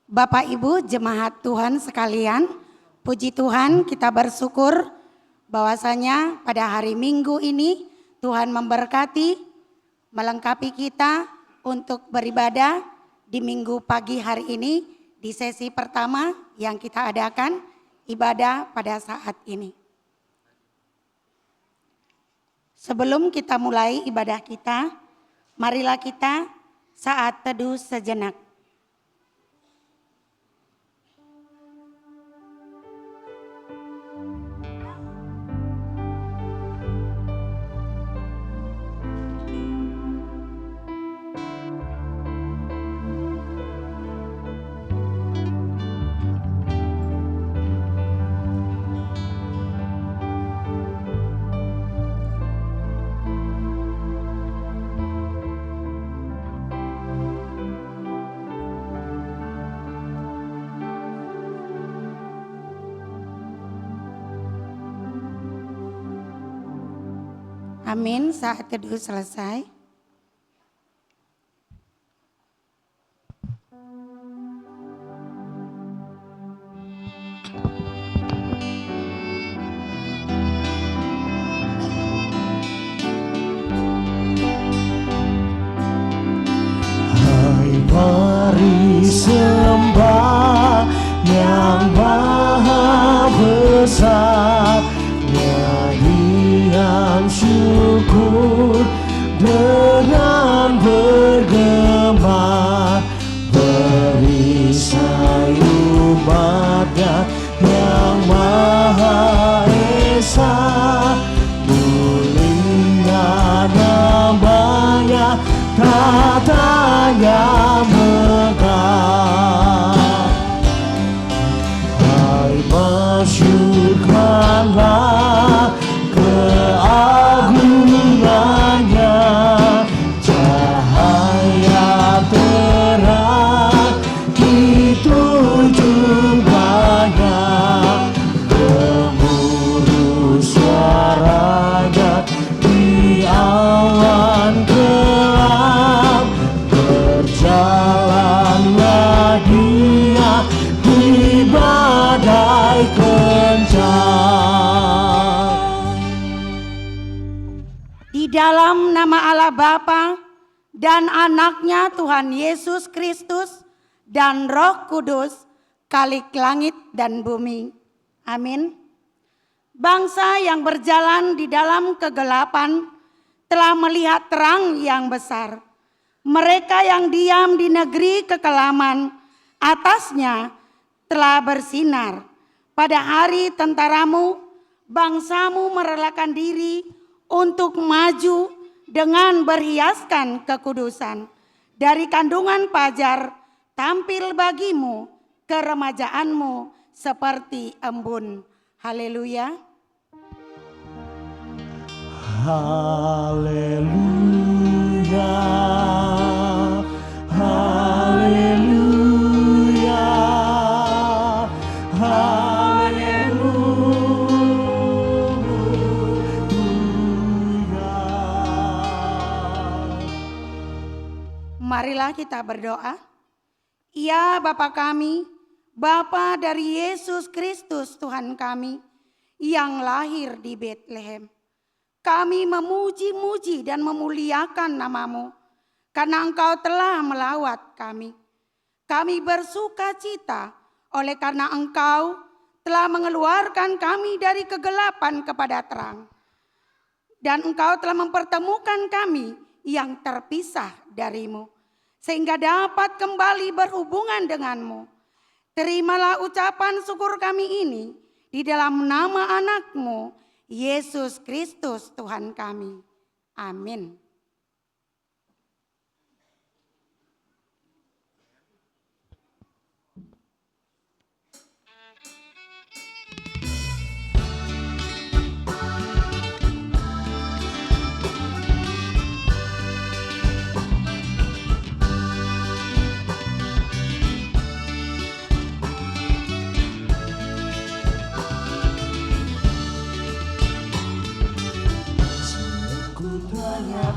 Bapak Ibu jemaat Tuhan sekalian, puji Tuhan kita bersyukur bahwasanya pada hari Minggu ini Tuhan memberkati, melengkapi kita untuk beribadah di Minggu pagi hari ini di sesi pertama yang kita adakan ibadah pada saat ini. Sebelum kita mulai ibadah kita, marilah kita saat teduh sejenak. Amin, saat teduh selesai. Hai, mari sembah yang maha besar, nyanyian syukur dengan bergema, berisai umatnya yang maha esa, mulia namanya, tatanya megah. Hai, masyurkanlah keagungannya, cahaya terang itu jumlahnya, gemuruh suaranya di awan gelap, berjalanlah dia di badai kencang. Di dalam nama Allah Bapa dan anaknya Tuhan Yesus Kristus dan Roh Kudus, Khalik langit dan bumi. Amin. Bangsa yang berjalan di dalam kegelapan telah melihat terang yang besar. Mereka yang diam di negeri kekelaman, atasnya telah bersinar. Pada hari tentaramu, bangsamu merelakan diri untuk maju dengan berhiaskan kekudusan. Dari kandungan pajar tampil bagimu keremajaanmu seperti embun. Haleluya. Haleluya, haleluya, haleluya. Marilah kita berdoa. Ya Bapa kami, Bapa dari Yesus Kristus Tuhan kami yang lahir di Betlehem. Kami memuji-muji dan memuliakan nama-Mu karena Engkau telah melawat kami. Kami bersuka cita oleh karena Engkau telah mengeluarkan kami dari kegelapan kepada terang. Dan Engkau telah mempertemukan kami yang terpisah dari-Mu, sehingga dapat kembali berhubungan dengan-Mu. Terimalah ucapan syukur kami ini di dalam nama anak-Mu, Yesus Kristus Tuhan kami. Amin. Ku tanya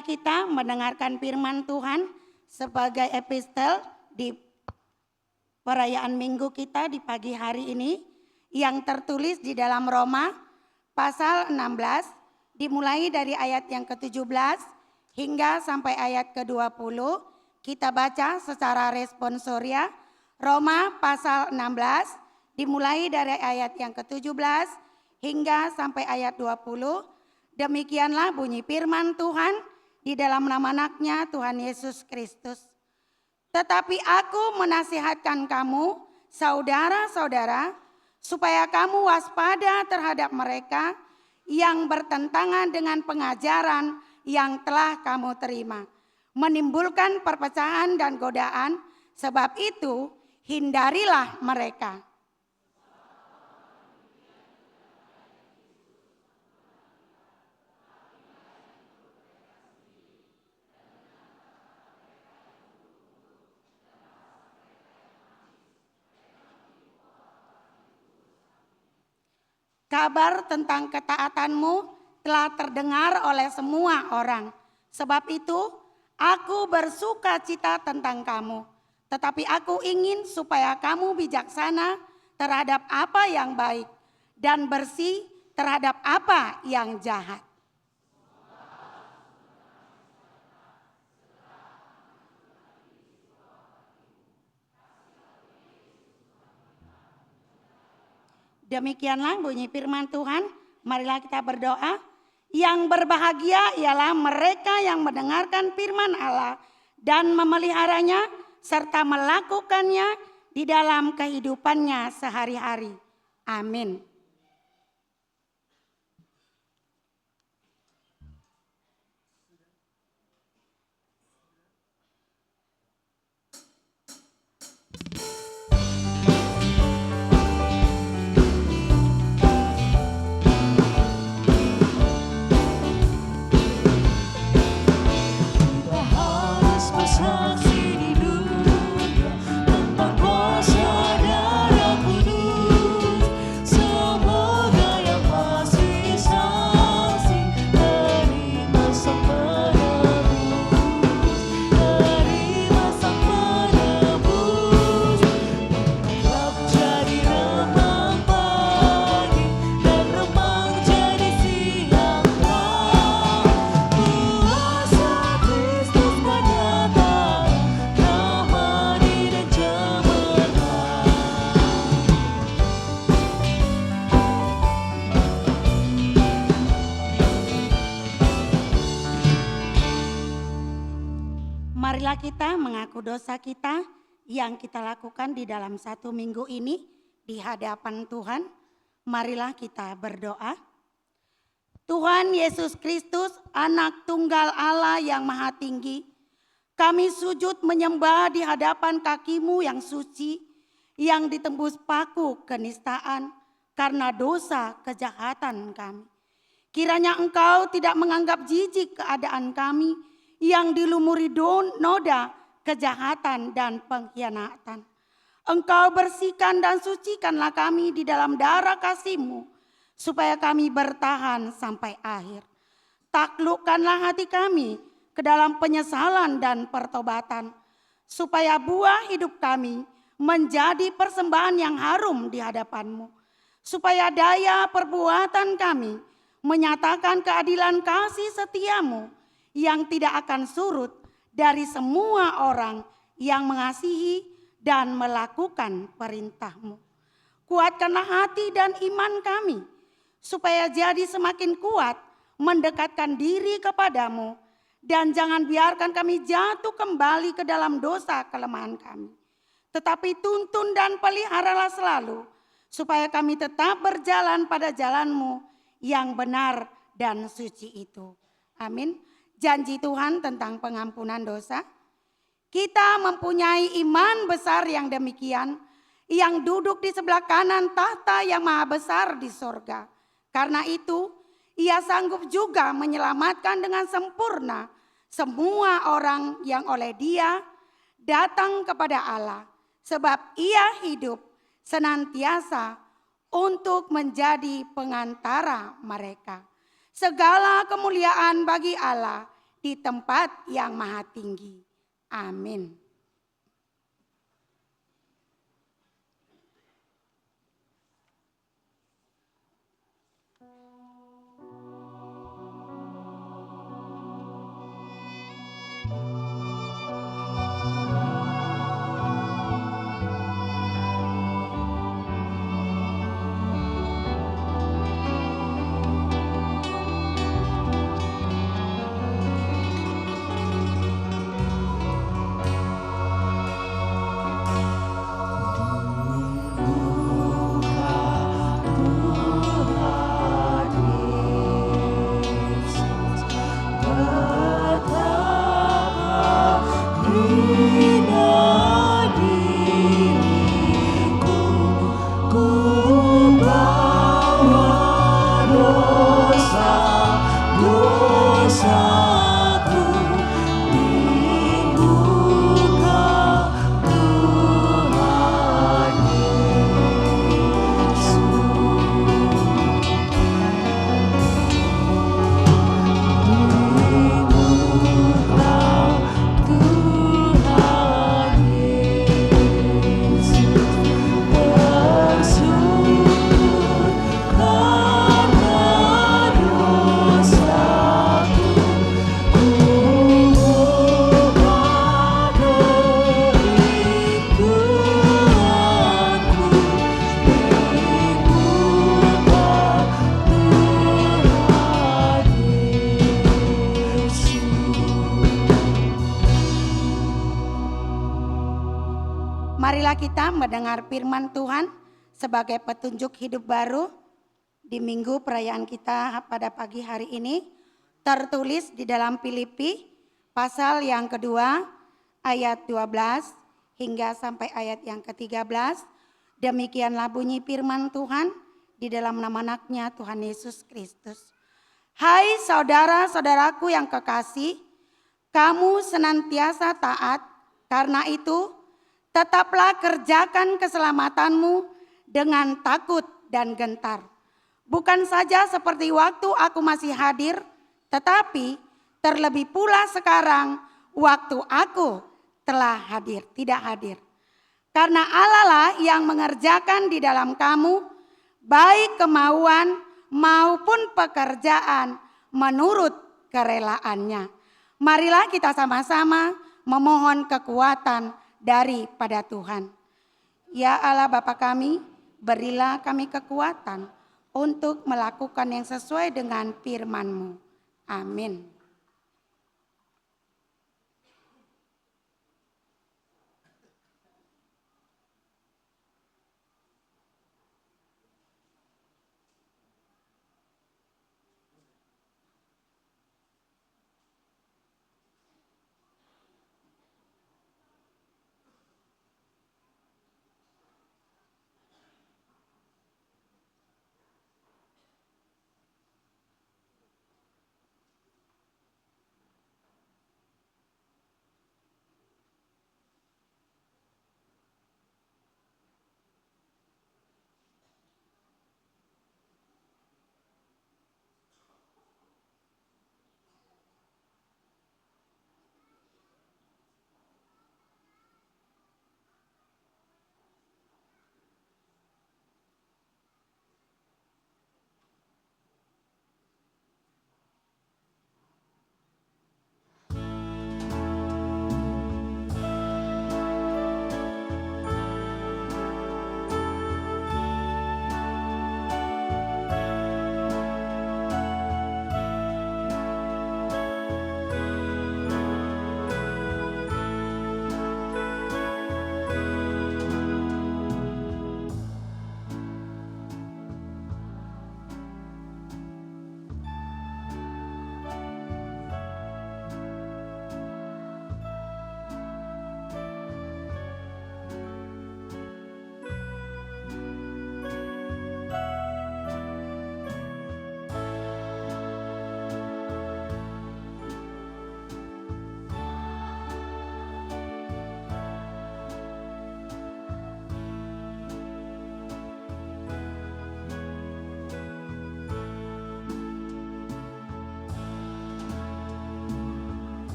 Marilah kita mendengarkan firman Tuhan sebagai epistel di perayaan Minggu kita di pagi hari ini yang tertulis di dalam Roma pasal 16 dimulai dari ayat yang ke-17 hingga sampai ayat ke-20. Kita baca secara responsoria. Roma pasal 16 dimulai dari ayat yang ke-17 hingga sampai ayat 20. Demikianlah bunyi firman Tuhan di dalam nama anaknya Tuhan Yesus Kristus. Tetapi aku menasihatkan kamu, saudara-saudara, supaya kamu waspada terhadap mereka yang bertentangan dengan pengajaran yang telah kamu terima, menimbulkan perpecahan dan godaan. Sebab itu hindarilah mereka. Kabar tentang ketaatanmu telah terdengar oleh semua orang. Sebab itu aku bersuka cita tentang kamu. Tetapi aku ingin supaya kamu bijaksana terhadap apa yang baik dan bersih terhadap apa yang jahat. Demikianlah bunyi firman Tuhan. Marilah kita berdoa. Yang berbahagia ialah mereka yang mendengarkan firman Allah dan memeliharanya serta melakukannya di dalam kehidupannya sehari-hari. Amin. Marilah kita mengaku dosa kita yang kita lakukan di dalam satu minggu ini di hadapan Tuhan. Marilah kita berdoa. Tuhan Yesus Kristus, anak tunggal Allah yang maha tinggi, kami sujud menyembah di hadapan kaki-Mu yang suci, yang ditembus paku kenistaan karena dosa kejahatan kami. Kiranya Engkau tidak menganggap jijik keadaan kami yang dilumuri noda, kejahatan dan pengkhianatan. Engkau bersihkan dan sucikanlah kami di dalam darah kasih-Mu, supaya kami bertahan sampai akhir. Taklukkanlah hati kami ke dalam penyesalan dan pertobatan, supaya buah hidup kami menjadi persembahan yang harum di hadapan-Mu, supaya daya perbuatan kami menyatakan keadilan kasih setia-Mu yang tidak akan surut dari semua orang yang mengasihi dan melakukan perintah-Mu. Kuatkanlah hati dan iman kami, supaya jadi semakin kuat mendekatkan diri kepadamu, dan jangan biarkan kami jatuh kembali ke dalam dosa kelemahan kami. Tetapi tuntun dan peliharalah selalu, supaya kami tetap berjalan pada jalan-Mu yang benar dan suci itu. Amin. Janji Tuhan tentang pengampunan dosa. Kita mempunyai iman besar yang demikian, yang duduk di sebelah kanan tahta yang maha besar di sorga. Karena itu, Ia sanggup juga menyelamatkan dengan sempurna semua orang yang oleh Dia datang kepada Allah. Sebab Ia hidup senantiasa untuk menjadi pengantara mereka. Segala kemuliaan bagi Allah di tempat yang maha tinggi. Amin. Marilah kita mendengar firman Tuhan sebagai petunjuk hidup baru di minggu perayaan kita pada pagi hari ini. Tertulis di dalam Filipi pasal yang kedua ayat 12 hingga sampai ayat yang ke-13. Demikianlah bunyi firman Tuhan di dalam nama anaknya Tuhan Yesus Kristus. Hai saudara-saudaraku yang kekasih, kamu senantiasa taat, karena itu tetaplah kerjakan keselamatanmu dengan takut dan gentar. Bukan saja seperti waktu aku masih hadir, tetapi terlebih pula sekarang waktu aku telah hadir, tidak hadir. Karena Allah lah yang mengerjakan di dalam kamu baik kemauan maupun pekerjaan menurut kerelaannya. Marilah kita sama-sama memohon kekuatan daripada Tuhan. Ya Allah Bapa kami, berilah kami kekuatan untuk melakukan yang sesuai dengan firman-Mu. Amin.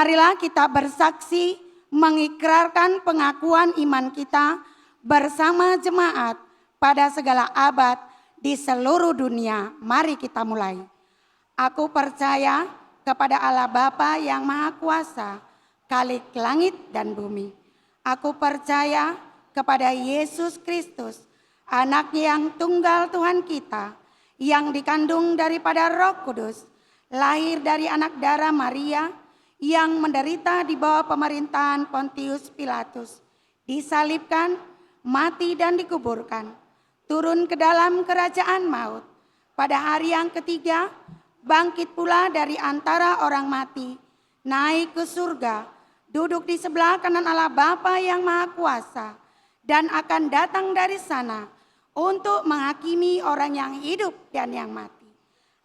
Marilah kita bersaksi mengikrarkan pengakuan iman kita bersama jemaat pada segala abad di seluruh dunia. Mari kita mulai. Aku percaya kepada Allah Bapa yang Maha Kuasa, Khalik langit dan bumi. Aku percaya kepada Yesus Kristus, Anak yang tunggal Tuhan kita, yang dikandung daripada Roh Kudus, lahir dari anak darah Maria, yang menderita di bawah pemerintahan Pontius Pilatus, disalibkan, mati dan dikuburkan, turun ke dalam kerajaan maut. Pada hari yang ketiga, bangkit pula dari antara orang mati, naik ke surga, duduk di sebelah kanan Allah Bapa yang Maha Kuasa, dan akan datang dari sana untuk menghakimi orang yang hidup dan yang mati.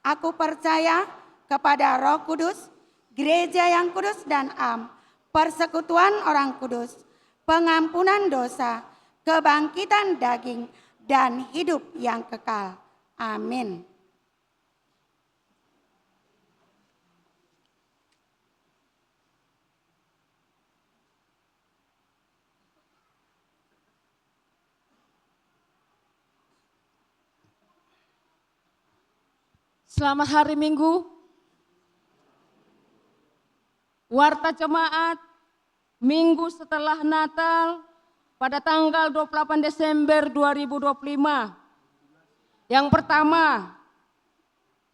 Aku percaya kepada Roh Kudus, gereja yang kudus dan am, persekutuan orang kudus, pengampunan dosa, kebangkitan daging, dan hidup yang kekal. Amin. Selamat hari Minggu. Warta Jemaat Minggu setelah Natal pada tanggal 28 Desember 2025. Yang pertama,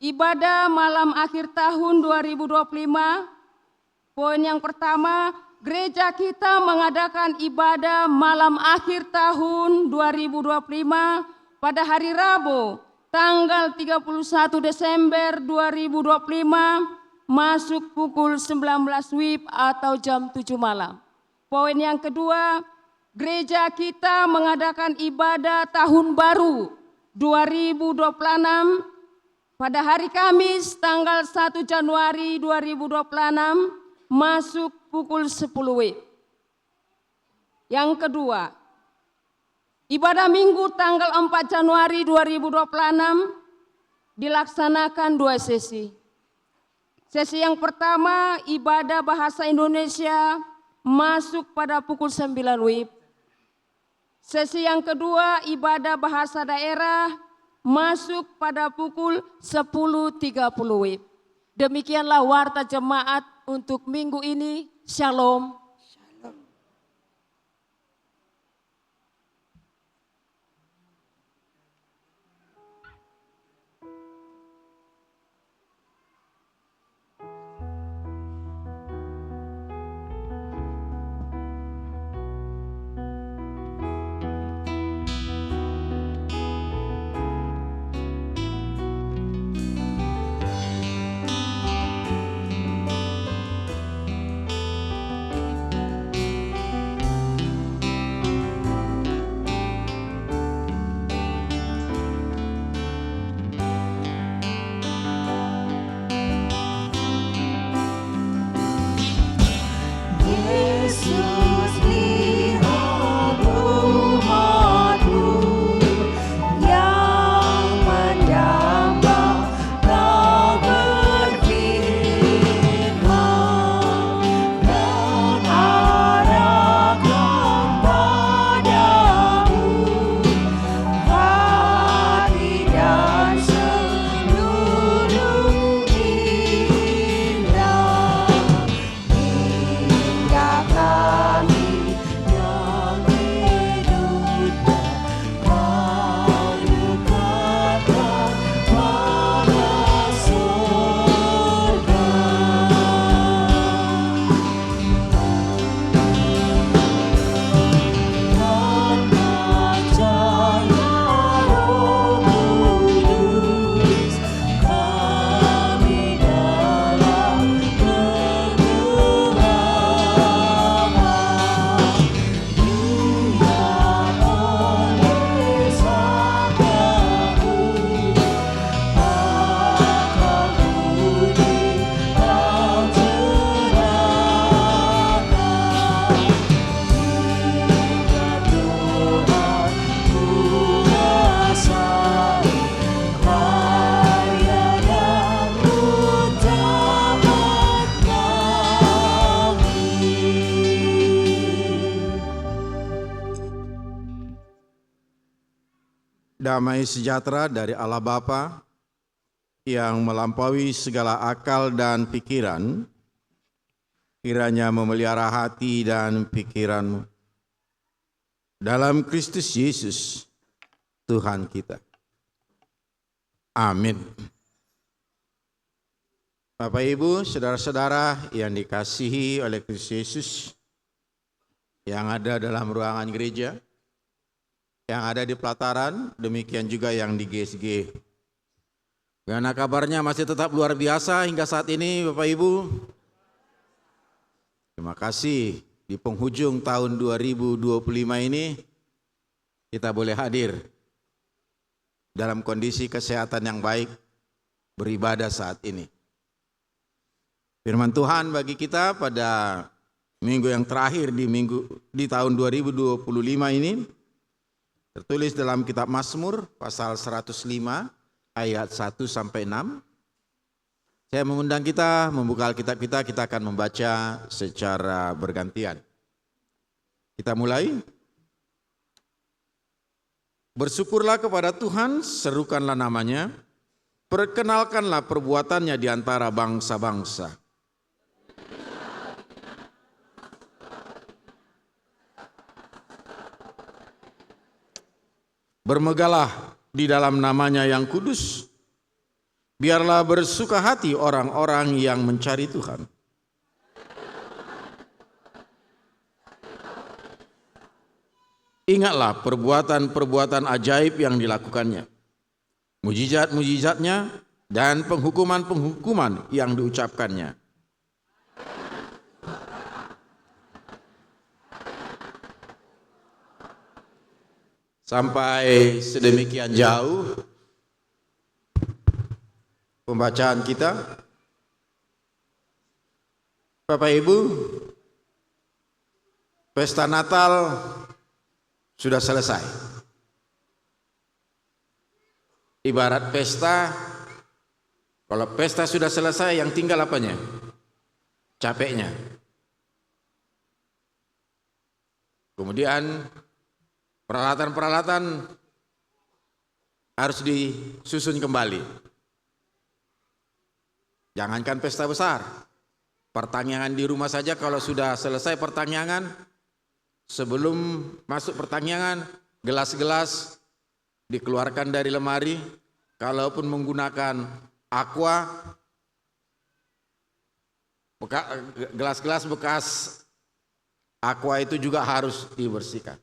ibadah malam akhir tahun 2025. Poin yang pertama, gereja kita mengadakan ibadah malam akhir tahun 2025 pada hari Rabu tanggal 31 Desember 2025 masuk pukul 19 WIB atau jam 7 malam. Poin yang kedua, gereja kita mengadakan ibadah tahun baru 2026 pada hari Kamis tanggal 1 Januari 2026 masuk pukul 10 WIB. Yang kedua, ibadah Minggu tanggal 4 Januari 2026 dilaksanakan 2 sesi. Sesi yang pertama, ibadah bahasa Indonesia masuk pada pukul 9 WIB. Sesi yang kedua, ibadah bahasa daerah masuk pada pukul 10.30 WIB. Demikianlah warta jemaat untuk minggu ini. Shalom. Damai sejahtera dari Allah Bapa yang melampaui segala akal dan pikiran, kiranya memelihara hati dan pikiranmu dalam Kristus Yesus, Tuhan kita. Amin. Bapak Ibu, saudara-saudara yang dikasihi oleh Kristus Yesus, yang ada dalam ruangan gereja, yang ada di pelataran, demikian juga yang di GSG. Karena kabarnya masih tetap luar biasa hingga saat ini, Bapak Ibu. Terima kasih di penghujung tahun 2025 ini kita boleh hadir dalam kondisi kesehatan yang baik, beribadah saat ini. Firman Tuhan bagi kita pada minggu yang terakhir di tahun 2025 ini tertulis dalam kitab Mazmur pasal 105 ayat 1 sampai 6. Saya mengundang kita membuka Alkitab kita akan membaca secara bergantian. Kita mulai. Bersyukurlah kepada Tuhan, serukanlah namanya, perkenalkanlah perbuatannya di antara bangsa-bangsa. Bermegalah di dalam namanya yang kudus. Biarlah bersuka hati orang-orang yang mencari Tuhan. Ingatlah perbuatan-perbuatan ajaib yang dilakukannya, mujizat-mujizatnya dan penghukuman-penghukuman yang diucapkannya. Sampai sedemikian jauh pembacaan kita. Bapak Ibu, pesta Natal sudah selesai. Ibarat pesta, kalau pesta sudah selesai, yang tinggal apanya? Capeknya. Kemudian peralatan-peralatan harus disusun kembali. Jangankan pesta besar, pertanyaan di rumah saja kalau sudah selesai pertanyaan, sebelum masuk pertanyaan, gelas-gelas dikeluarkan dari lemari, kalaupun menggunakan aqua, gelas-gelas bekas aqua itu juga harus dibersihkan.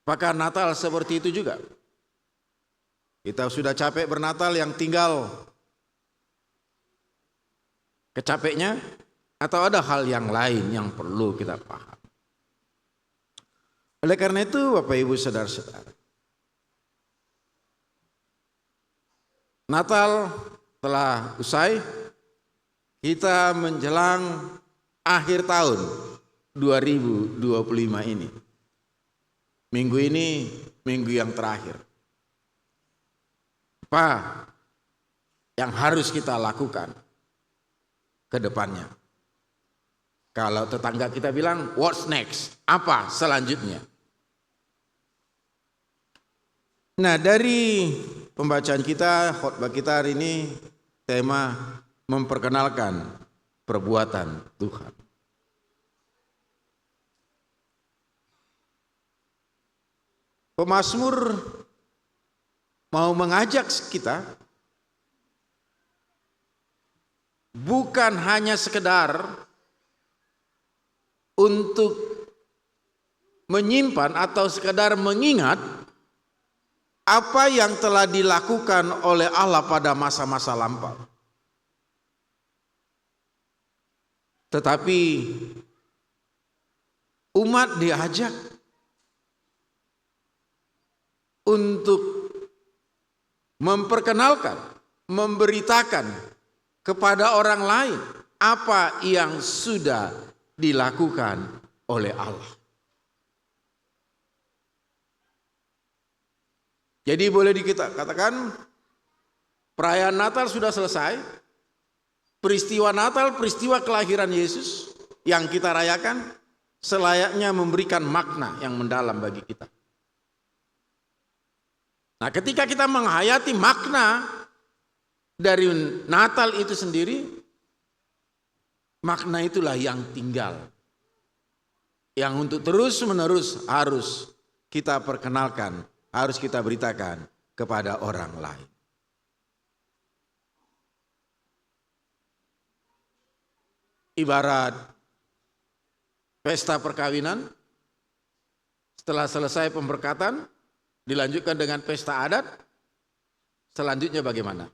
Apakah Natal seperti itu juga? Kita sudah capek bernatal, yang tinggal kecapeknya, atau ada hal yang lain yang perlu kita paham. Oleh karena itu, Bapak Ibu saudara-saudara, Natal telah usai, kita menjelang akhir tahun 2025 ini. Minggu ini minggu yang terakhir. Apa yang harus kita lakukan ke depannya? Kalau tetangga kita bilang, what's next? Apa selanjutnya? Nah, dari pembacaan kita, khotbah kita hari ini, tema memperkenalkan perbuatan Tuhan. Pemazmur mau mengajak kita bukan hanya sekedar untuk menyimpan atau sekedar mengingat apa yang telah dilakukan oleh Allah pada masa-masa lampau, tetapi umat diajak untuk memperkenalkan, memberitakan kepada orang lain apa yang sudah dilakukan oleh Allah. Jadi boleh dikatakan perayaan Natal sudah selesai. Peristiwa Natal, peristiwa kelahiran Yesus yang kita rayakan selayaknya memberikan makna yang mendalam bagi kita. Nah, ketika kita menghayati makna dari Natal itu sendiri, makna itulah yang tinggal, yang untuk terus-menerus harus kita perkenalkan, harus kita beritakan kepada orang lain. Ibarat pesta perkawinan, setelah selesai pemberkatan, dilanjutkan dengan pesta adat, selanjutnya bagaimana?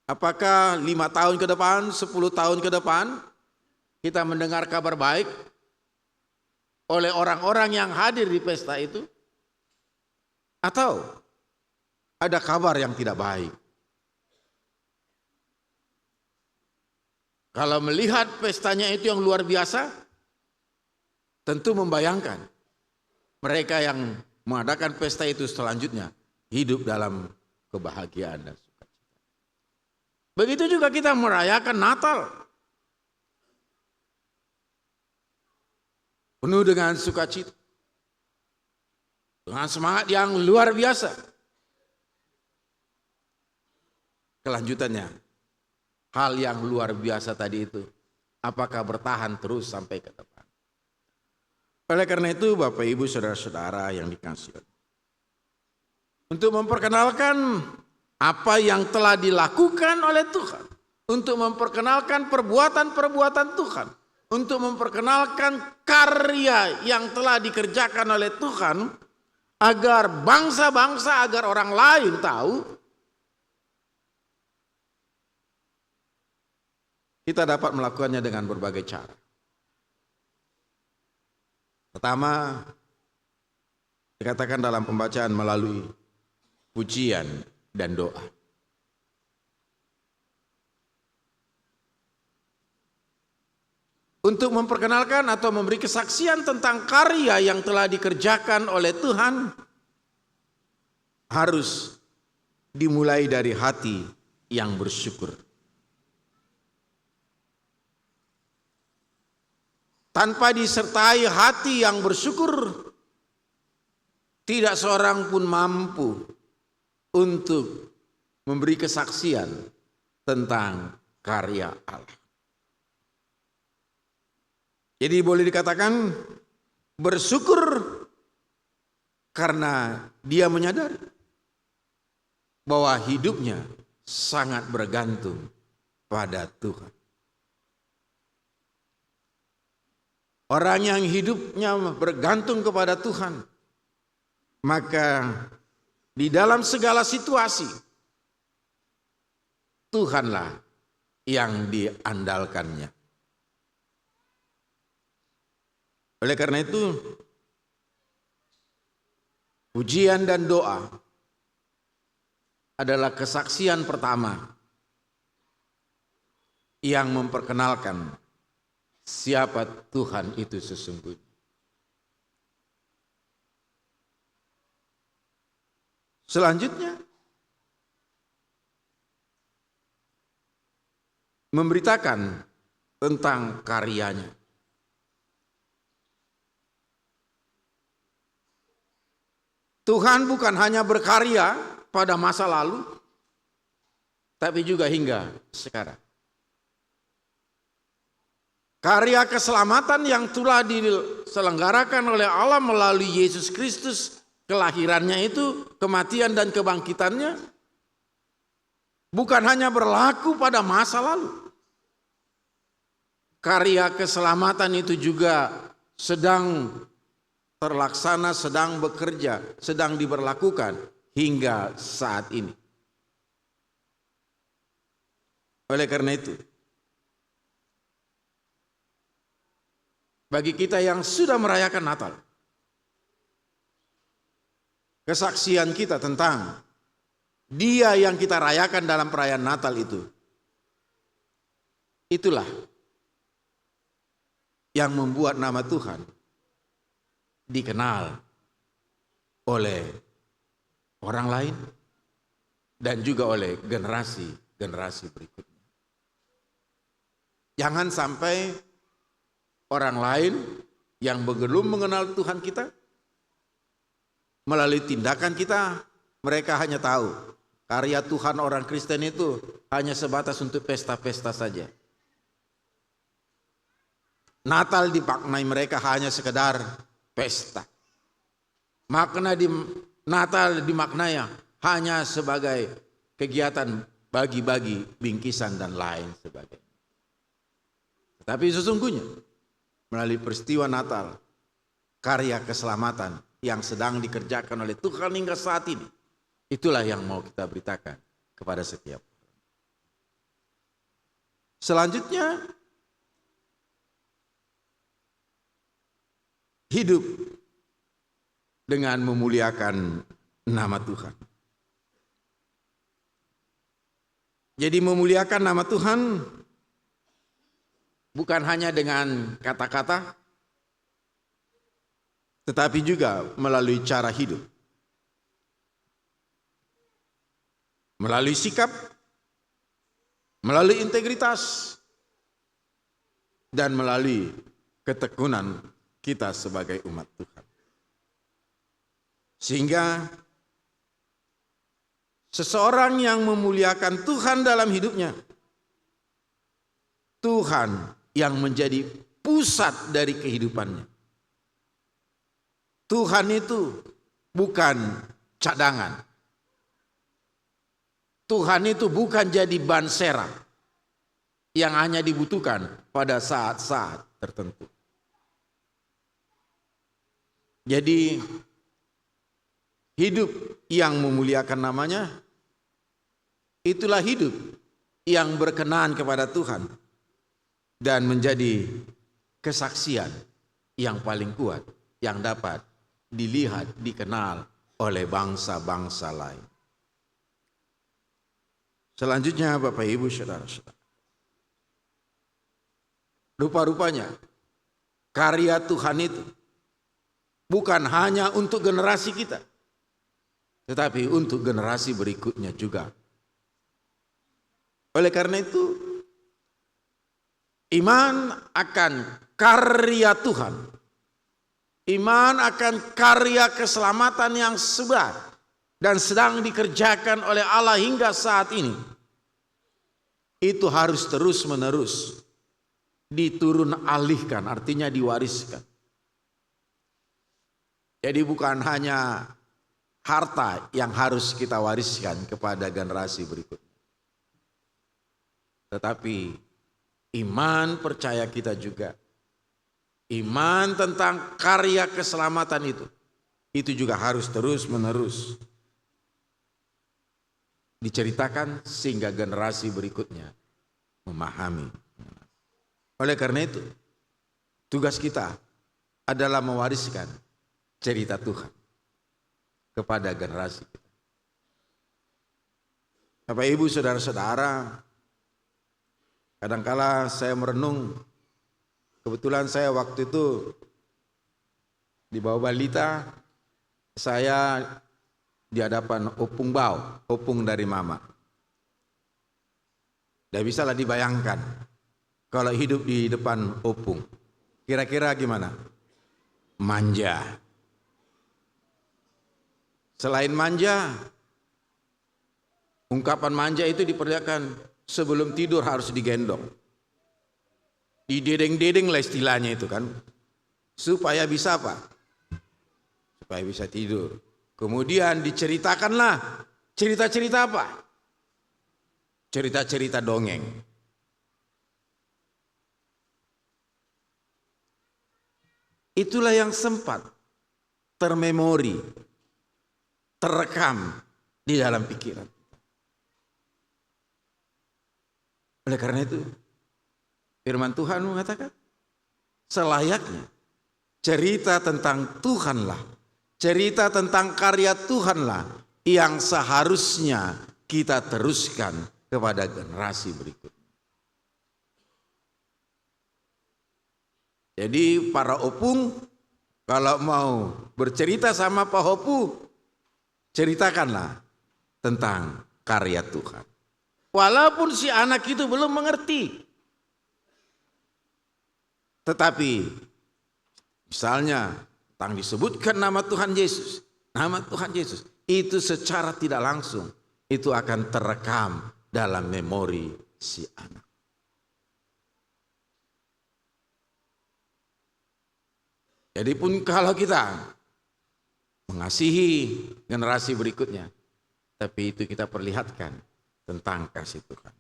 Apakah 5 tahun ke depan, 10 tahun ke depan, kita mendengar kabar baik oleh orang-orang yang hadir di pesta itu? Atau ada kabar yang tidak baik? Kalau melihat pestanya itu yang luar biasa, tentu membayangkan mereka yang mengadakan pesta itu selanjutnya hidup dalam kebahagiaan dan sukacita. Begitu juga kita merayakan Natal, penuh dengan sukacita, dengan semangat yang luar biasa. Kelanjutannya, hal yang luar biasa tadi itu, apakah bertahan terus sampai ke depan? Oleh karena itu, Bapak Ibu Saudara-saudara yang dikasihi, untuk memperkenalkan apa yang telah dilakukan oleh Tuhan, untuk memperkenalkan perbuatan-perbuatan Tuhan, untuk memperkenalkan karya yang telah dikerjakan oleh Tuhan, agar bangsa-bangsa, agar orang lain tahu, kita dapat melakukannya dengan berbagai cara. Pertama, dikatakan dalam pembacaan melalui pujian dan doa. Untuk memperkenalkan atau memberi kesaksian tentang karya yang telah dikerjakan oleh Tuhan, harus dimulai dari hati yang bersyukur. Tanpa disertai hati yang bersyukur, tidak seorang pun mampu untuk memberi kesaksian tentang karya Allah. Jadi boleh dikatakan bersyukur karena dia menyadari bahwa hidupnya sangat bergantung pada Tuhan. Orang yang hidupnya bergantung kepada Tuhan, maka di dalam segala situasi, Tuhanlah yang diandalkannya. Oleh karena itu, pujian dan doa adalah kesaksian pertama yang memperkenalkan siapa Tuhan itu sesungguhnya. Selanjutnya, memberitakan tentang karyanya. Tuhan bukan hanya berkarya pada masa lalu, tapi juga hingga sekarang. Karya keselamatan yang telah diselenggarakan oleh Allah melalui Yesus Kristus, kelahirannya itu, kematian dan kebangkitannya, bukan hanya berlaku pada masa lalu. Karya keselamatan itu juga sedang terlaksana, sedang bekerja, sedang diberlakukan hingga saat ini. Oleh karena itu, bagi kita yang sudah merayakan Natal, kesaksian kita tentang Dia yang kita rayakan dalam perayaan Natal itu, itulah yang membuat nama Tuhan dikenal oleh orang lain dan juga oleh generasi-generasi berikutnya. Jangan sampai orang lain yang belum mengenal Tuhan kita, melalui tindakan kita, Mereka hanya tahu karya Tuhan orang Kristen itu hanya sebatas untuk pesta-pesta saja. Natal dimaknai mereka hanya sekedar pesta. Makna di Natal dimaknai hanya sebagai kegiatan bagi-bagi bingkisan dan lain sebagainya. Tetapi sesungguhnya melalui peristiwa Natal, karya keselamatan yang sedang dikerjakan oleh Tuhan hingga saat ini, itulah yang mau kita beritakan kepada setiap orang. Selanjutnya, hidup dengan memuliakan nama Tuhan. Jadi memuliakan nama Tuhan bukan hanya dengan kata-kata, tetapi juga melalui cara hidup. Melalui sikap, melalui integritas, dan melalui ketekunan kita sebagai umat Tuhan. Sehingga seseorang yang memuliakan Tuhan dalam hidupnya, Tuhan yang menjadi pusat dari kehidupannya. Tuhan itu bukan cadangan. Tuhan itu bukan jadi ban serap yang hanya dibutuhkan pada saat-saat tertentu. Jadi hidup yang memuliakan namanya, itulah hidup yang berkenan kepada Tuhan dan menjadi kesaksian yang paling kuat yang dapat dilihat, dikenal oleh bangsa-bangsa lain. Selanjutnya Bapak Ibu Saudara-saudara, rupa-rupanya karya Tuhan itu bukan hanya untuk generasi kita, tetapi untuk generasi berikutnya juga. Oleh karena itu, iman akan karya Tuhan, iman akan karya keselamatan yang sebar dan sedang dikerjakan oleh Allah hingga saat ini, itu harus terus-menerus diturun alihkan, artinya diwariskan. Jadi bukan hanya harta yang harus kita wariskan kepada generasi berikutnya, tetapi iman percaya kita juga, iman tentang karya keselamatan itu juga harus terus-menerus diceritakan sehingga generasi berikutnya memahami. Oleh karena itu, tugas kita adalah mewariskan cerita Tuhan kepada generasi kita. Bapak Ibu Saudara-saudara, kadangkala saya merenung, kebetulan saya waktu itu di bawah balita, saya di hadapan opung dari mama. Tidak bisalah dibayangkan kalau hidup di depan opung. Kira-kira gimana? Manja. Selain manja, ungkapan manja itu diperlihatkan sebelum tidur harus digendong. Didedeng-dedeng lah istilahnya itu kan. Supaya bisa apa? Supaya bisa tidur. Kemudian diceritakanlah cerita-cerita apa? Cerita-cerita dongeng. Itulah yang sempat termemori, terekam di dalam pikiran. Oleh karena itu, firman Tuhan mengatakan, selayaknya cerita tentang Tuhanlah, cerita tentang karya Tuhanlah yang seharusnya kita teruskan kepada generasi berikutnya. Jadi para opung kalau mau bercerita sama Pak Hopu, ceritakanlah tentang karya Tuhan. Walaupun si anak itu belum mengerti. Tetapi misalnya tentang disebutkan nama Tuhan Yesus. Nama Tuhan Yesus itu secara tidak langsung itu akan terekam dalam memori si anak. Jadi pun kalau kita mengasihi generasi berikutnya, tapi itu kita perlihatkan tentang kasih Tuhan.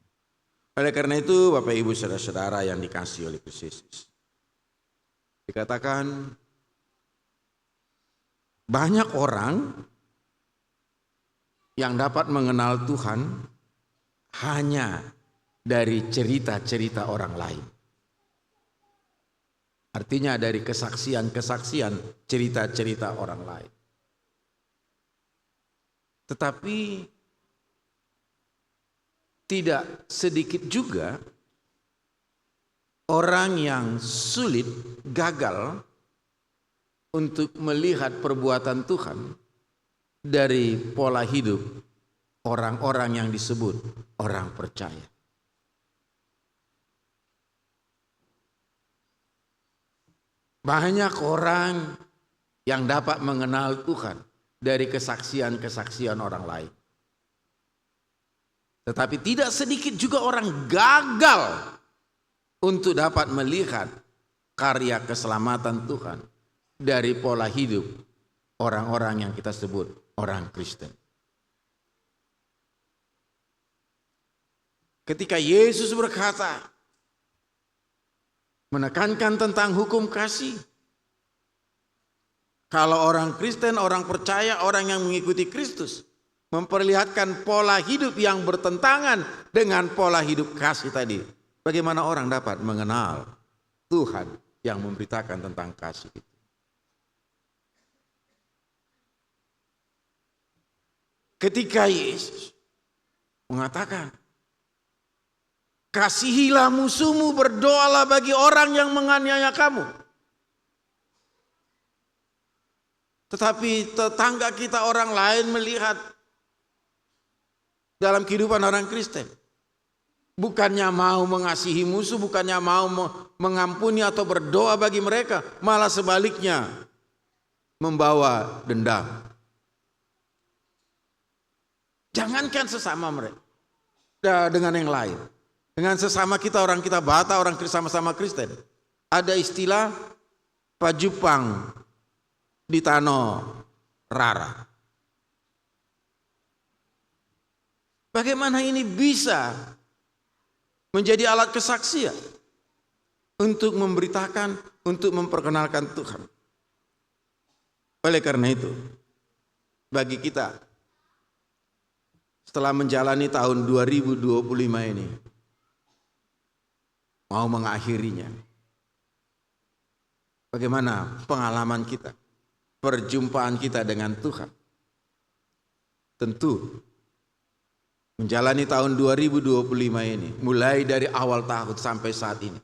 Oleh karena itu Bapak Ibu saudara-saudara yang dikasihi oleh Kristus Yesus, dikatakan banyak orang yang dapat mengenal Tuhan hanya dari cerita-cerita orang lain. Artinya dari kesaksian-kesaksian, cerita-cerita orang lain. Tetapi tidak sedikit juga orang yang sulit, gagal untuk melihat perbuatan Tuhan dari pola hidup orang-orang yang disebut orang percaya. Banyak orang yang dapat mengenal Tuhan dari kesaksian-kesaksian orang lain. Tetapi tidak sedikit juga orang gagal untuk dapat melihat karya keselamatan Tuhan dari pola hidup orang-orang yang kita sebut orang Kristen. Ketika Yesus berkata, menekankan tentang hukum kasih. Kalau orang Kristen, orang percaya, orang yang mengikuti Kristus memperlihatkan pola hidup yang bertentangan dengan pola hidup kasih tadi, bagaimana orang dapat mengenal Tuhan yang memberitakan tentang kasih itu? Ketika Yesus mengatakan, kasihilah musuhmu, berdoalah bagi orang yang menganiaya kamu. Tetapi tetangga kita orang lain melihat dalam kehidupan orang Kristen, bukannya mau mengasihi musuh, bukannya mau mengampuni atau berdoa bagi mereka, malah sebaliknya membawa dendam. Jangankan sesama mereka, dengan yang lain. Dengan sesama kita, orang kita Batak, orang sama-sama Kristen. Ada istilah pajupang di Tano Rara. Bagaimana ini bisa menjadi alat kesaksian untuk memberitakan, untuk memperkenalkan Tuhan? Oleh karena itu, bagi kita setelah menjalani tahun 2025 ini, mau mengakhirinya, bagaimana pengalaman kita, perjumpaan kita dengan Tuhan? Tentu menjalani tahun 2025 ini, mulai dari awal tahun sampai saat ini,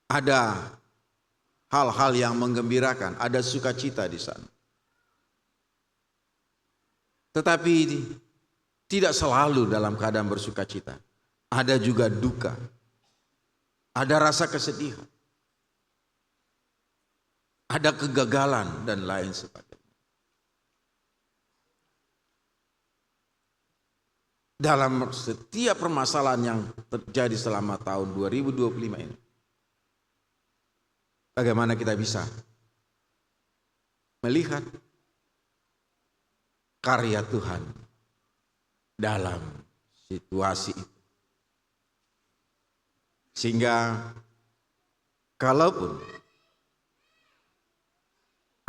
ada hal-hal yang menggembirakan, ada sukacita di sana. Tetapi tidak selalu dalam keadaan bersukacita. Ada juga duka, ada rasa kesedihan, ada kegagalan dan lain sebagainya. Dalam setiap permasalahan yang terjadi selama tahun 2025 ini, bagaimana kita bisa melihat karya Tuhan dalam situasi itu? Sehingga kalaupun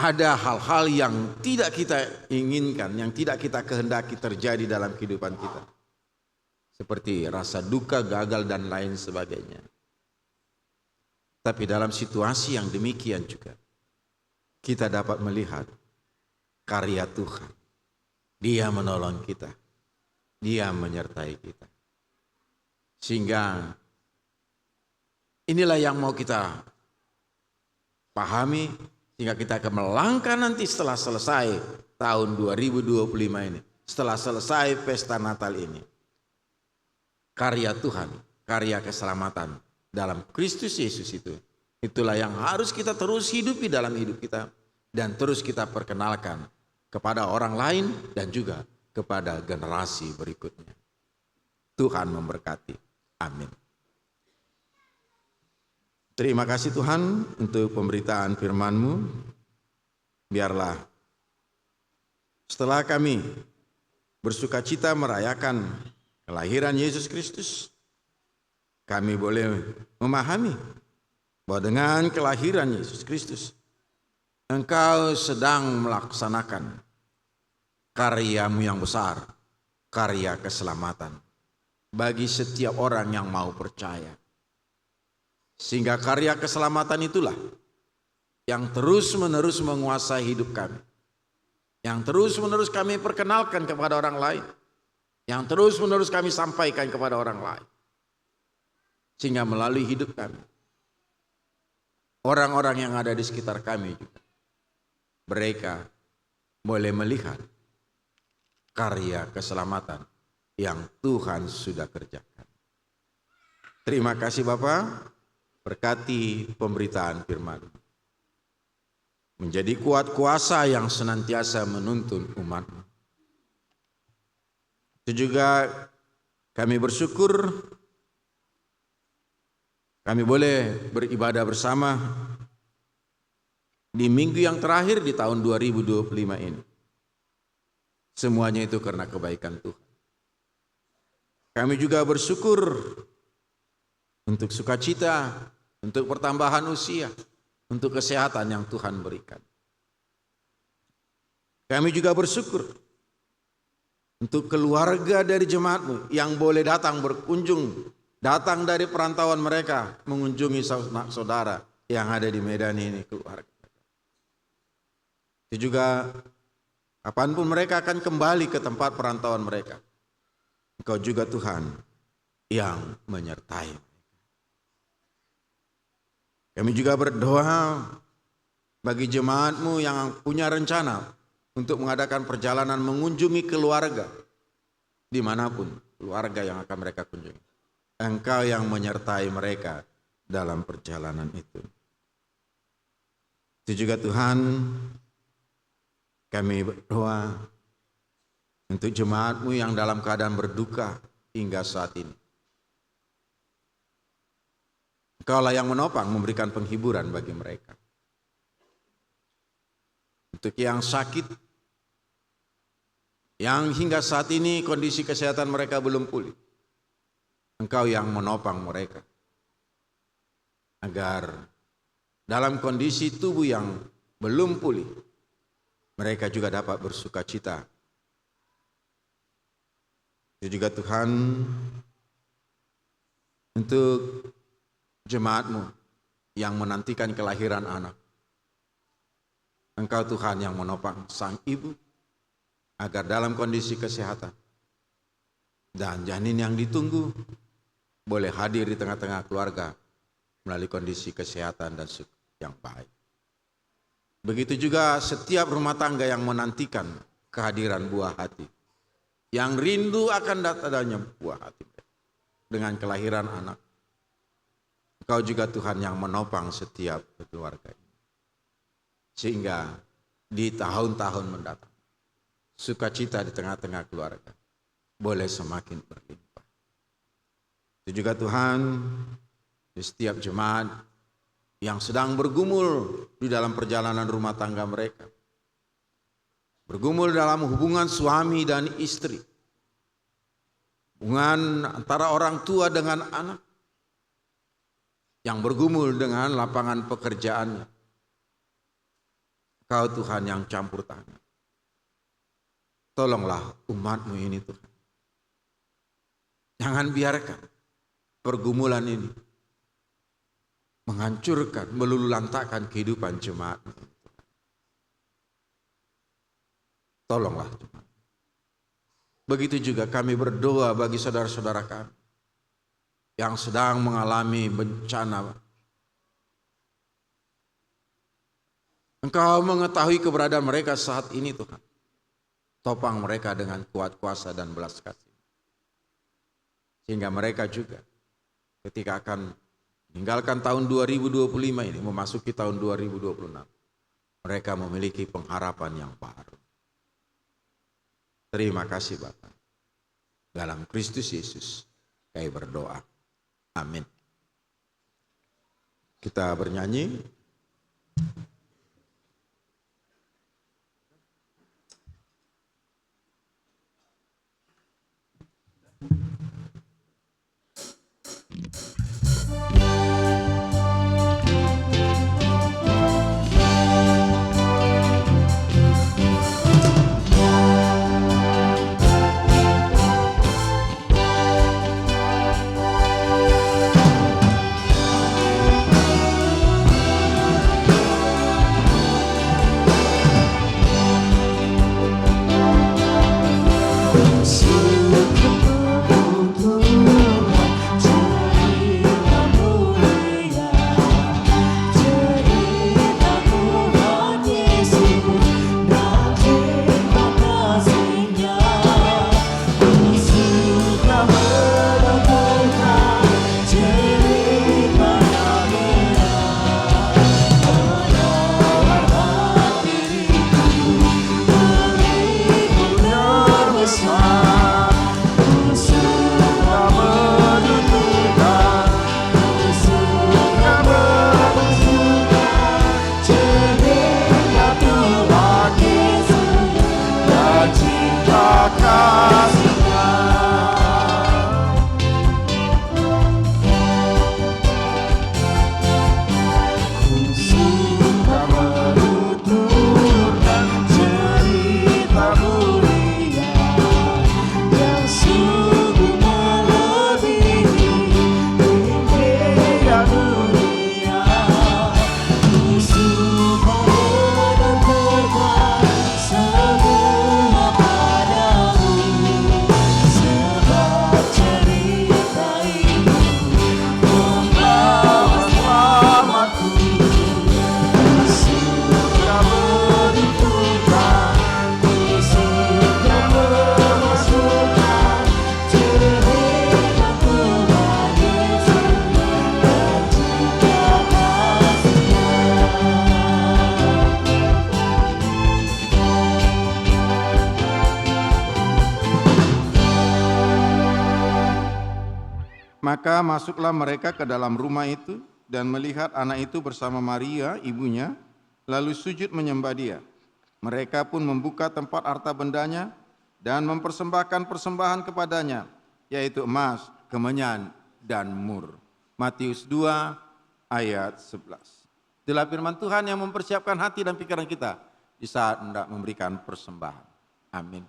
ada hal-hal yang tidak kita inginkan, yang tidak kita kehendaki terjadi dalam kehidupan kita, seperti rasa duka, gagal dan lain sebagainya, tapi dalam situasi yang demikian juga kita dapat melihat karya Tuhan. Dia menolong kita, Dia menyertai kita. Sehingga inilah yang mau kita pahami, sehingga kita akan melangkah nanti setelah selesai tahun 2025 ini, setelah selesai pesta Natal ini. Karya Tuhan, karya keselamatan dalam Kristus Yesus itu, itulah yang harus kita terus hidupi dalam hidup kita dan terus kita perkenalkan kepada orang lain dan juga kepada generasi berikutnya. Tuhan memberkati. Amin. Terima kasih Tuhan untuk pemberitaan firman-Mu. Biarlah setelah kami bersukacita merayakan kelahiran Yesus Kristus, kami boleh memahami bahwa dengan kelahiran Yesus Kristus, Engkau sedang melaksanakan karya-Mu yang besar, karya keselamatan bagi setiap orang yang mau percaya. Sehingga karya keselamatan itulah yang terus-menerus menguasai hidup kami, yang terus-menerus kami perkenalkan kepada orang lain, yang terus-menerus kami sampaikan kepada orang lain. Sehingga melalui hidup kami, orang-orang yang ada di sekitar kami juga, mereka boleh melihat karya keselamatan yang Tuhan sudah kerjakan. Terima kasih Bapak, berkati pemberitaan firman. Menjadi kuat kuasa yang senantiasa menuntun umat-Mu. Itu juga kami bersyukur kami boleh beribadah bersama di minggu yang terakhir di tahun 2025 ini. Semuanya itu karena kebaikan Tuhan. Kami juga bersyukur untuk sukacita, untuk pertambahan usia, untuk kesehatan yang Tuhan berikan. Kami juga bersyukur untuk keluarga dari jemaat-Mu yang boleh datang berkunjung, datang dari perantauan mereka mengunjungi saudara yang ada di Medan ini, keluarga. Itu juga kapanpun mereka akan kembali ke tempat perantauan mereka, Engkau juga Tuhan yang menyertai. Kami juga berdoa bagi jemaat-Mu yang punya rencana untuk mengadakan perjalanan mengunjungi keluarga dimanapun keluarga yang akan mereka kunjungi. Engkau yang menyertai mereka dalam perjalanan itu. Itu juga Tuhan, kami berdoa untuk jemaat-Mu yang dalam keadaan berduka hingga saat ini. Engkaulah yang menopang, memberikan penghiburan bagi mereka. Untuk yang sakit, yang hingga saat ini kondisi kesehatan mereka belum pulih, Engkau yang menopang mereka, agar dalam kondisi tubuh yang belum pulih, mereka juga dapat bersukacita. Itu juga Tuhan, untuk jemaat-Mu yang menantikan kelahiran anak. Engkau Tuhan yang menopang sang ibu agar dalam kondisi kesehatan dan janin yang ditunggu boleh hadir di tengah-tengah keluarga melalui kondisi kesehatan dan yang baik. Begitu juga setiap rumah tangga yang menantikan kehadiran buah hati, yang rindu akan datangnya buah hati dengan kelahiran anak. Engkau juga Tuhan yang menopang setiap keluarga ini. Sehingga di tahun-tahun mendatang, sukacita di tengah-tengah keluarga boleh semakin berlimpah. Itu juga Tuhan, di setiap jemaat yang sedang bergumul di dalam perjalanan rumah tangga mereka, bergumul dalam hubungan suami dan istri, hubungan antara orang tua dengan anak, yang bergumul dengan lapangan pekerjaannya. Kau Tuhan yang campur tangan. Tolonglah umat-Mu ini Tuhan. Jangan biarkan pergumulan ini menghancurkan, meluluhlantakkan kehidupan jemaat-Mu. Tolonglah Tuhan. Begitu juga kami berdoa bagi saudara-saudara kami yang sedang mengalami bencana. Engkau mengetahui keberadaan mereka saat ini Tuhan. Topang mereka dengan kuat kuasa dan belas kasih. Sehingga mereka juga ketika akan meninggalkan tahun 2025 ini, memasuki tahun 2026, mereka memiliki pengharapan yang baru. Terima kasih Bapa. Dalam Kristus Yesus kami berdoa. Amin. Kita bernyanyi. Maka masuklah mereka ke dalam rumah itu dan melihat anak itu bersama Maria, ibunya, lalu sujud menyembah dia. Mereka pun membuka tempat harta bendanya dan mempersembahkan persembahan kepadanya, yaitu emas, kemenyan, dan mur. Matius 2 ayat 11. Itulah firman Tuhan yang mempersiapkan hati dan pikiran kita di saat hendak memberikan persembahan. Amin.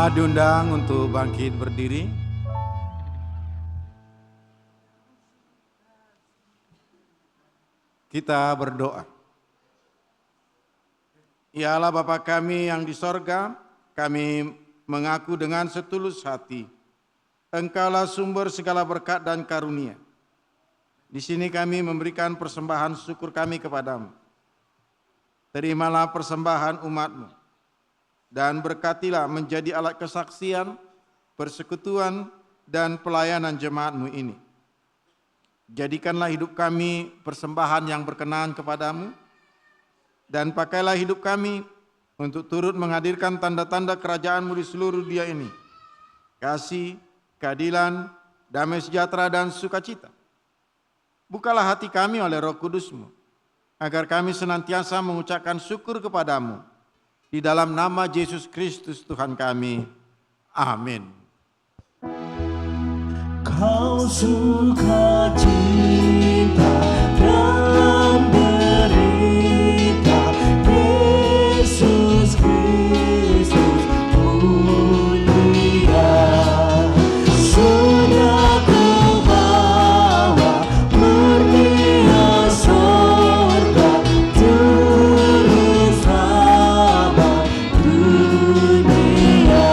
Jemaat diundang untuk bangkit berdiri. Kita berdoa. Ya Allah Bapa kami yang di sorga, kami mengaku dengan setulus hati, Engkaulah sumber segala berkat dan karunia. Di sini kami memberikan persembahan syukur kami kepadamu. Terimalah persembahan umat-Mu, dan berkatilah menjadi alat kesaksian, persekutuan, dan pelayanan jemaat-Mu ini. Jadikanlah hidup kami persembahan yang berkenan kepadamu, dan pakailah hidup kami untuk turut menghadirkan tanda-tanda kerajaan-Mu di seluruh dunia ini. Kasih, keadilan, damai sejahtera, dan sukacita. Bukalah hati kami oleh Roh Kudus-Mu, agar kami senantiasa mengucapkan syukur kepadamu. Di dalam nama Yesus Kristus Tuhan kami. Amin. Kau suka cinta dalam derita, Yesus Kristus mulia. Sudah kau bawa murnia sorga, juru selamat dunia.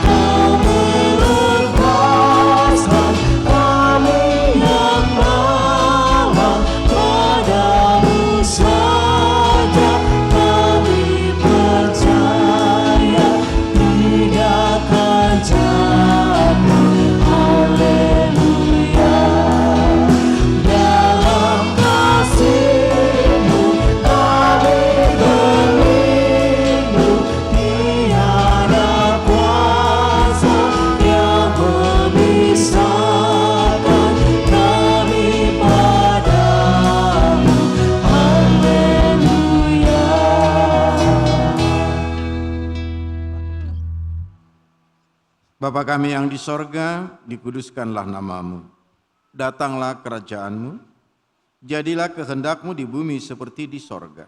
Kau melepaskan kami yang malang, padamu saja kami percaya, tidak akan jatuh. Haleluya. Dalam kasih-Mu kami berlindung, tiada kuasa yang memisahkan kami padamu. Haleluya. Bapa kami yang di sorga, dikuduskanlah nama-Mu. Datanglah kerajaan-Mu, jadilah kehendak-Mu di bumi seperti di sorga.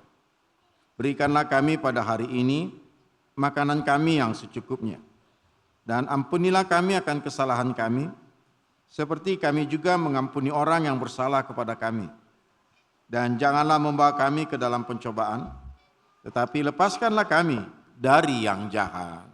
Berikanlah kami pada hari ini makanan kami yang secukupnya. Dan ampunilah kami akan kesalahan kami, seperti kami juga mengampuni orang yang bersalah kepada kami. Dan janganlah membawa kami ke dalam pencobaan, tetapi lepaskanlah kami dari yang jahat.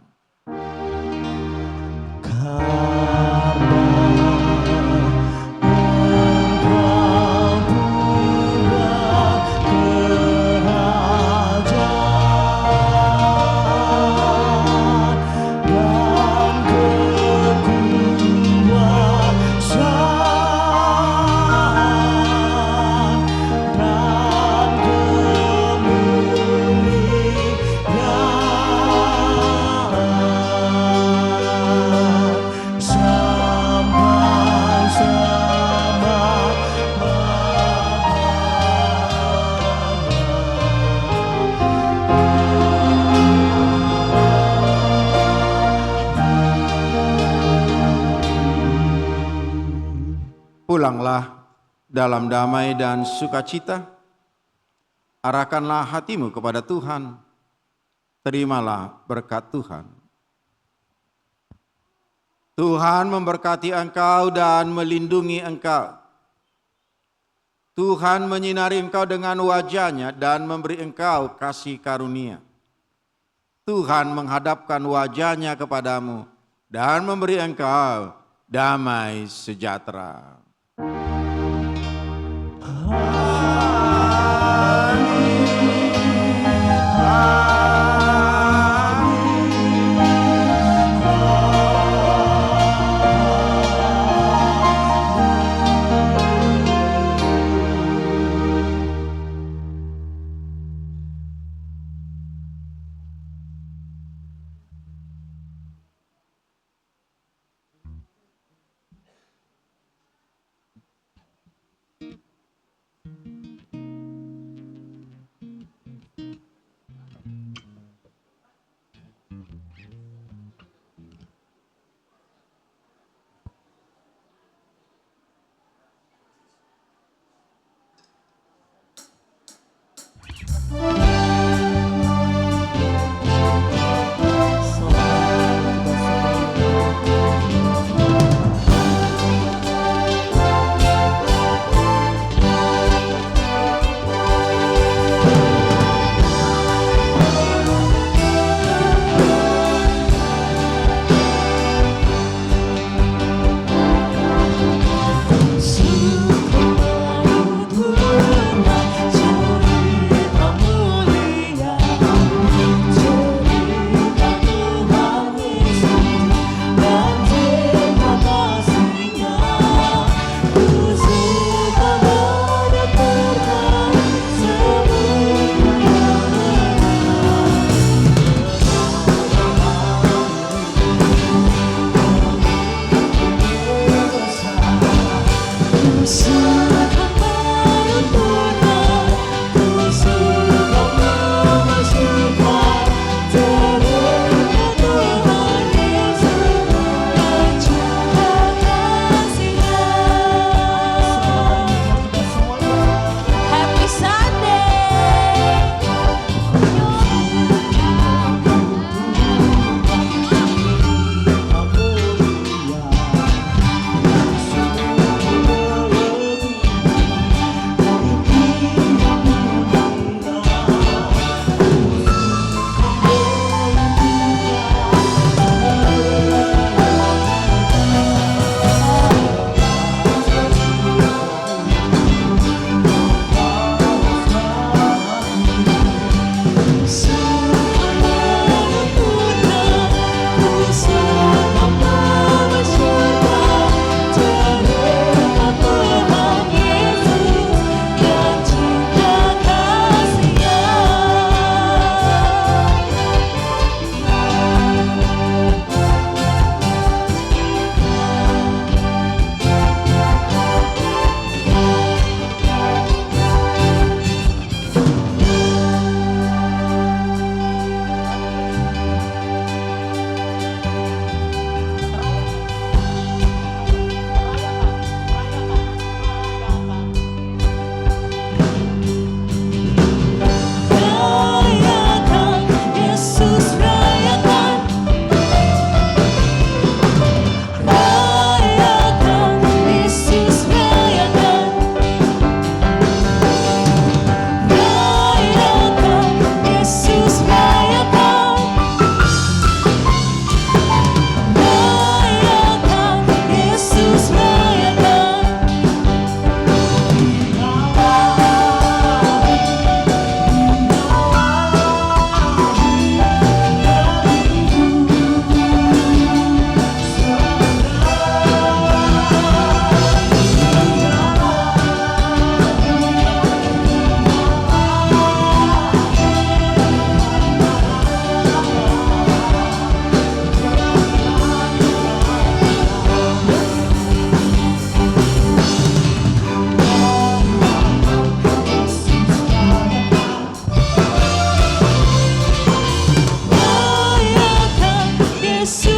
Pulanglah dalam damai dan sukacita, arahkanlah hatimu kepada Tuhan, terimalah berkat Tuhan. Tuhan memberkati engkau dan melindungi engkau. Tuhan menyinari engkau dengan wajah-Nya dan memberi engkau kasih karunia. Tuhan menghadapkan wajah-Nya kepadamu dan memberi engkau damai sejahtera.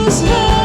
Yesus